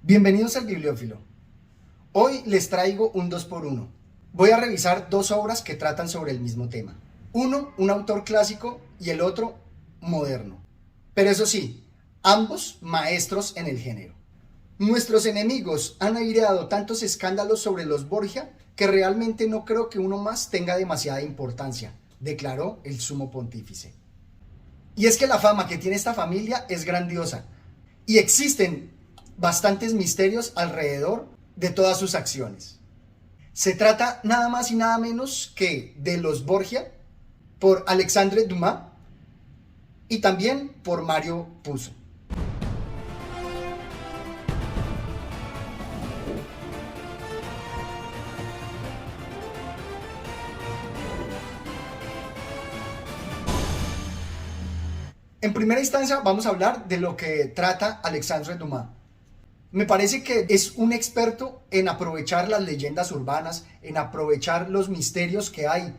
Bienvenidos al Bibliófilo. Hoy les traigo un 2x1. Voy a revisar dos obras que tratan sobre el mismo tema. Uno, un autor clásico y el otro, moderno. Pero eso sí, ambos maestros en el género. Nuestros enemigos han aireado tantos escándalos sobre los Borgia que realmente no creo que uno más tenga demasiada importancia, declaró el sumo pontífice. Y es que la fama que tiene esta familia es grandiosa y existen bastantes misterios alrededor de todas sus acciones. Se trata nada más y nada menos que de los Borgia por Alexandre Dumas y también por Mario Puzo. En primera instancia vamos a hablar de lo que trata Alexandre Dumas. Me parece que es un experto en aprovechar las leyendas urbanas, en aprovechar los misterios que hay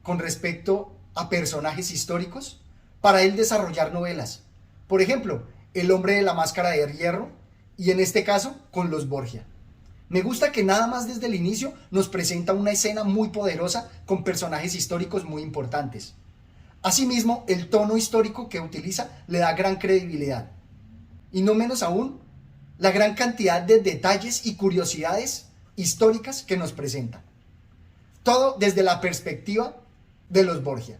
con respecto a personajes históricos para él desarrollar novelas. Por ejemplo, El hombre de la máscara de hierro y en este caso con los Borgia. Me gusta que nada más desde el inicio nos presenta una escena muy poderosa con personajes históricos muy importantes. Asimismo, el tono histórico que utiliza le da gran credibilidad. Y no menos aún, la gran cantidad de detalles y curiosidades históricas que nos presenta. Todo desde la perspectiva de los Borgia.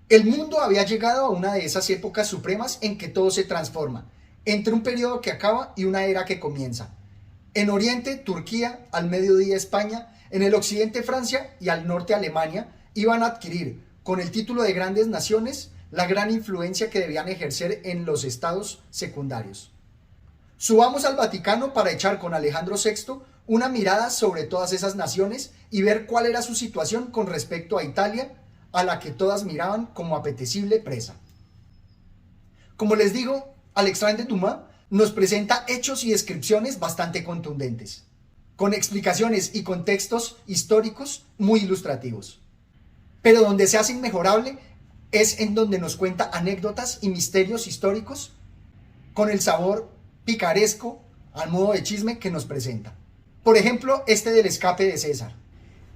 El mundo había llegado a una de esas épocas supremas en que todo se transforma, entre un periodo que acaba y una era que comienza. En Oriente, Turquía, al mediodía España, en el occidente Francia y al norte Alemania iban a adquirir, con el título de grandes naciones, la gran influencia que debían ejercer en los estados secundarios. Subamos al Vaticano para echar con Alejandro VI una mirada sobre todas esas naciones y ver cuál era su situación con respecto a Italia, a la que todas miraban como apetecible presa. Como les digo, Alexandre Dumas nos presenta hechos y descripciones bastante contundentes, con explicaciones y contextos históricos muy ilustrativos. Pero donde se hace inmejorable es en donde nos cuenta anécdotas y misterios históricos con el sabor picaresco al modo de chisme que nos presenta. Por ejemplo, este del escape de César.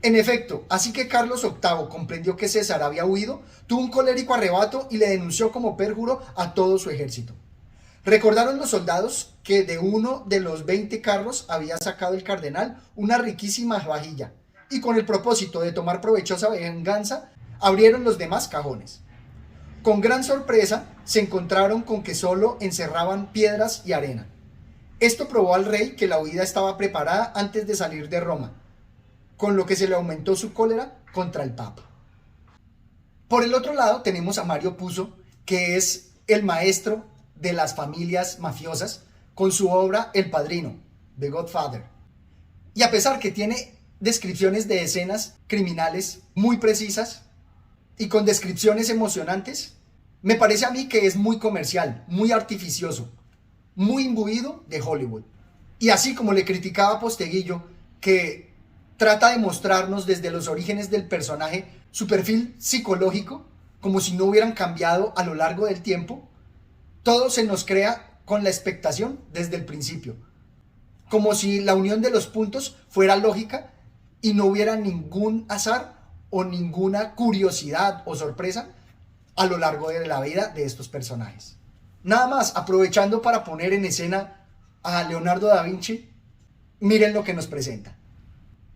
En efecto, así que Carlos VIII comprendió que César había huido, tuvo un colérico arrebato y le denunció como perjuro a todo su ejército. Recordaron los soldados que de uno de los 20 carros había sacado el cardenal una riquísima vajilla, y con el propósito de tomar provechosa venganza, abrieron los demás cajones. Con gran sorpresa, se encontraron con que solo encerraban piedras y arena. Esto probó al rey que la huida estaba preparada antes de salir de Roma, con lo que se le aumentó su cólera contra el Papa. Por el otro lado tenemos a Mario Puzo, que es el maestro de las familias mafiosas, con su obra El Padrino, The Godfather. Y a pesar que tiene descripciones de escenas criminales muy precisas y con descripciones emocionantes, me parece a mí que es muy comercial, muy artificioso, muy imbuido de Hollywood. Y así como le criticaba a Posteguillo, que trata de mostrarnos desde los orígenes del personaje su perfil psicológico, como si no hubieran cambiado a lo largo del tiempo, todo se nos crea con la expectación desde el principio, como si la unión de los puntos fuera lógica y no hubiera ningún azar o ninguna curiosidad o sorpresa a lo largo de la vida de estos personajes. Nada más, aprovechando para poner en escena a Leonardo da Vinci, miren lo que nos presenta.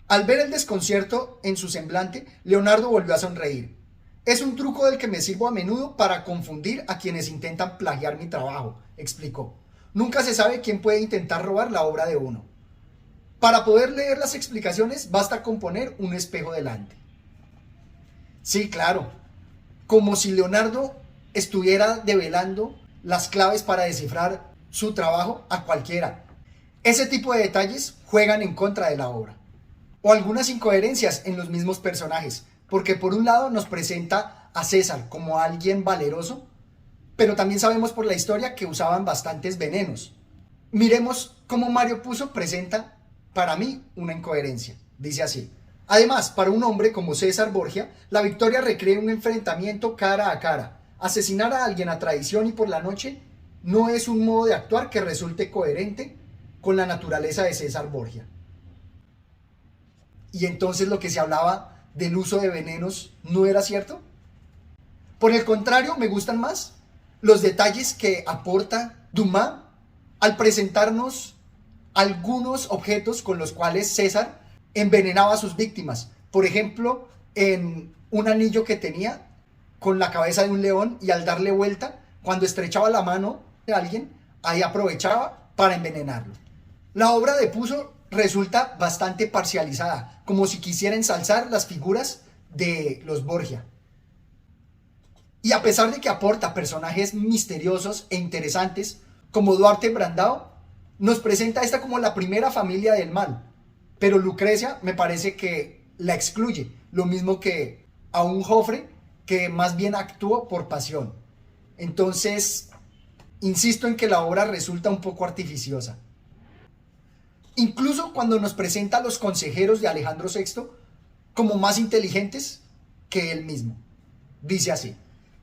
Al ver el desconcierto en su semblante, Leonardo volvió a sonreír. Es un truco del que me sirvo a menudo para confundir a quienes intentan plagiar mi trabajo, explicó. Nunca se sabe quién puede intentar robar la obra de uno. Para poder leer las explicaciones basta con poner un espejo delante. Sí, claro, como si Leonardo estuviera develando las claves para descifrar su trabajo a cualquiera. Ese tipo de detalles juegan en contra de la obra. O algunas incoherencias en los mismos personajes, porque por un lado nos presenta a César como alguien valeroso, pero también sabemos por la historia que usaban bastantes venenos. Miremos cómo Mario Puzo presenta para mí una incoherencia. Dice así: además, para un hombre como César Borgia, la victoria requiere un enfrentamiento cara a cara. Asesinar a alguien a traición y por la noche no es un modo de actuar que resulte coherente con la naturaleza de César Borgia. Y entonces lo que se hablaba del uso de venenos no era cierto. Por el contrario, me gustan más los detalles que aporta Dumas al presentarnos algunos objetos con los cuales César envenenaba a sus víctimas. Por ejemplo, en un anillo que tenía con la cabeza de un león, y al darle vuelta, cuando estrechaba la mano de alguien, ahí aprovechaba para envenenarlo. La obra de Puzo resulta bastante parcializada, como si quisiera ensalzar las figuras de los Borgia. Y a pesar de que aporta personajes misteriosos e interesantes, como Duarte Brandao, nos presenta esta como la primera familia del mal. Pero Lucrecia me parece que la excluye, lo mismo que a un Joffre que más bien actuó por pasión. Entonces, insisto en que la obra resulta un poco artificiosa. Incluso cuando nos presenta a los consejeros de Alejandro VI como más inteligentes que él mismo. Dice así: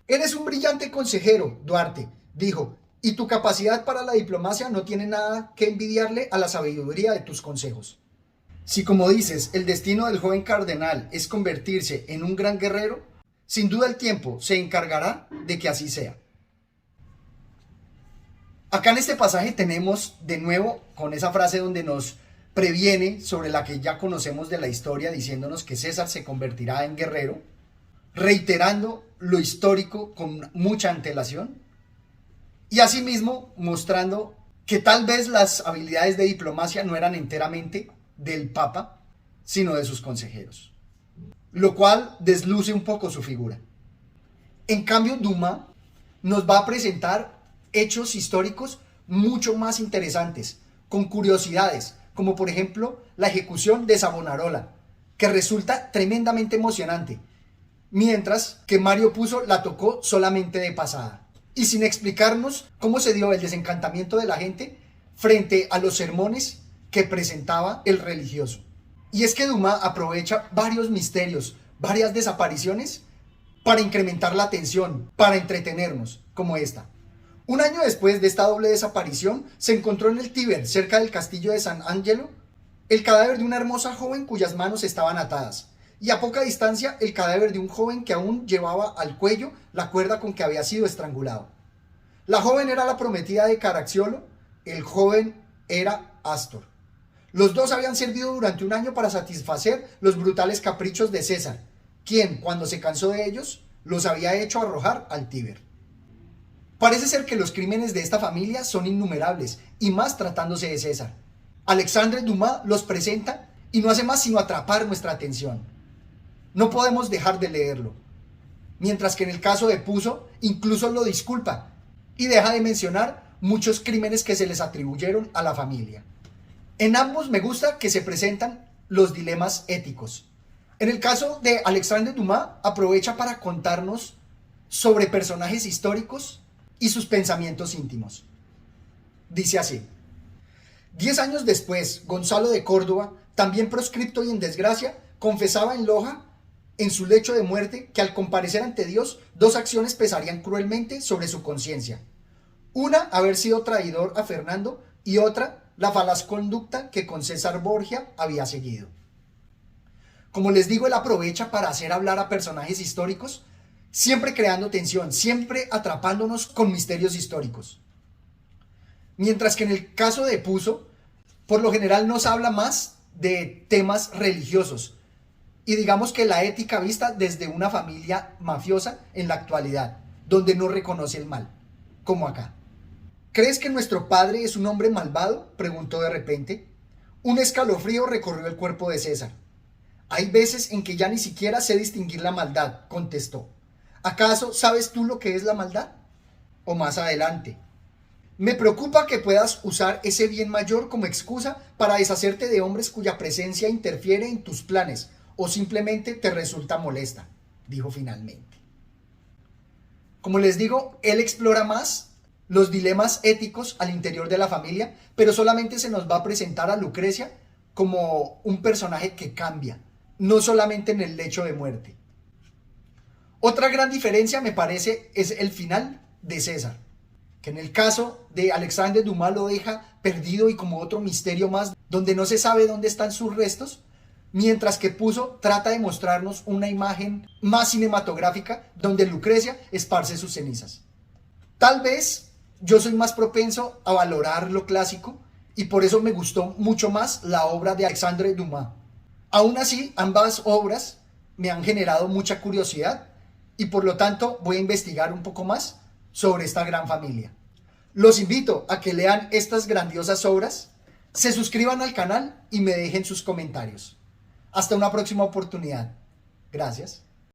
eres un brillante consejero, Duarte, dijo, y tu capacidad para la diplomacia no tiene nada que envidiarle a la sabiduría de tus consejos. Si, como dices, el destino del joven cardenal es convertirse en un gran guerrero, sin duda el tiempo se encargará de que así sea. Acá en este pasaje tenemos de nuevo con esa frase donde nos previene sobre la que ya conocemos de la historia, diciéndonos que César se convertirá en guerrero, reiterando lo histórico con mucha antelación, y asimismo mostrando que tal vez las habilidades de diplomacia no eran enteramente del Papa, sino de sus consejeros, lo cual desluce un poco su figura. En cambio, Dumas nos va a presentar hechos históricos mucho más interesantes, con curiosidades, como por ejemplo la ejecución de Savonarola, que resulta tremendamente emocionante, mientras que Mario Puzo la tocó solamente de pasada, y sin explicarnos cómo se dio el desencantamiento de la gente frente a los sermones que presentaba el religioso. Y es que Dumas aprovecha varios misterios, varias desapariciones, para incrementar la tensión, para entretenernos, como esta. Un año después de esta doble desaparición, se encontró en el Tíber, cerca del castillo de San Angelo, el cadáver de una hermosa joven cuyas manos estaban atadas, y a poca distancia el cadáver de un joven que aún llevaba al cuello la cuerda con que había sido estrangulado. La joven era la prometida de Caracciolo, el joven era Astor. Los dos habían servido durante un año para satisfacer los brutales caprichos de César, quien, cuando se cansó de ellos, los había hecho arrojar al Tíber. Parece ser que los crímenes de esta familia son innumerables, y más tratándose de César. Alexandre Dumas los presenta y no hace más sino atrapar nuestra atención. No podemos dejar de leerlo. Mientras que en el caso de Puzo, incluso lo disculpa y deja de mencionar muchos crímenes que se les atribuyeron a la familia. En ambos me gusta que se presentan los dilemas éticos. En el caso de Alexandre Dumas, aprovecha para contarnos sobre personajes históricos y sus pensamientos íntimos. Dice así: 10 años después, Gonzalo de Córdoba, también proscripto y en desgracia, confesaba en Loja, en su lecho de muerte, que al comparecer ante Dios, dos acciones pesarían cruelmente sobre su conciencia. Una, haber sido traidor a Fernando, y otra, la falaz conducta que con César Borgia había seguido. Como les digo, él aprovecha para hacer hablar a personajes históricos, siempre creando tensión, siempre atrapándonos con misterios históricos. Mientras que en el caso de Puzo, por lo general nos habla más de temas religiosos, y digamos que la ética vista desde una familia mafiosa en la actualidad, donde no reconoce el mal, como acá. ¿Crees que nuestro padre es un hombre malvado?, preguntó de repente. Un escalofrío recorrió el cuerpo de César. Hay veces en que ya ni siquiera sé distinguir la maldad, contestó. ¿Acaso sabes tú lo que es la maldad? O más adelante: me preocupa que puedas usar ese bien mayor como excusa para deshacerte de hombres cuya presencia interfiere en tus planes o simplemente te resulta molesta, dijo finalmente. Como les digo, él explora más los dilemas éticos al interior de la familia, pero solamente se nos va a presentar a Lucrecia como un personaje que cambia, no solamente en el lecho de muerte. Otra gran diferencia, me parece, es el final de César, que en el caso de Alexandre Dumas lo deja perdido y como otro misterio más, donde no se sabe dónde están sus restos, mientras que Puzo trata de mostrarnos una imagen más cinematográfica donde Lucrecia esparce sus cenizas. Tal vez yo soy más propenso a valorar lo clásico y por eso me gustó mucho más la obra de Alexandre Dumas. Aún así, ambas obras me han generado mucha curiosidad y por lo tanto voy a investigar un poco más sobre esta gran familia. Los invito a que lean estas grandiosas obras, se suscriban al canal y me dejen sus comentarios. Hasta una próxima oportunidad. Gracias.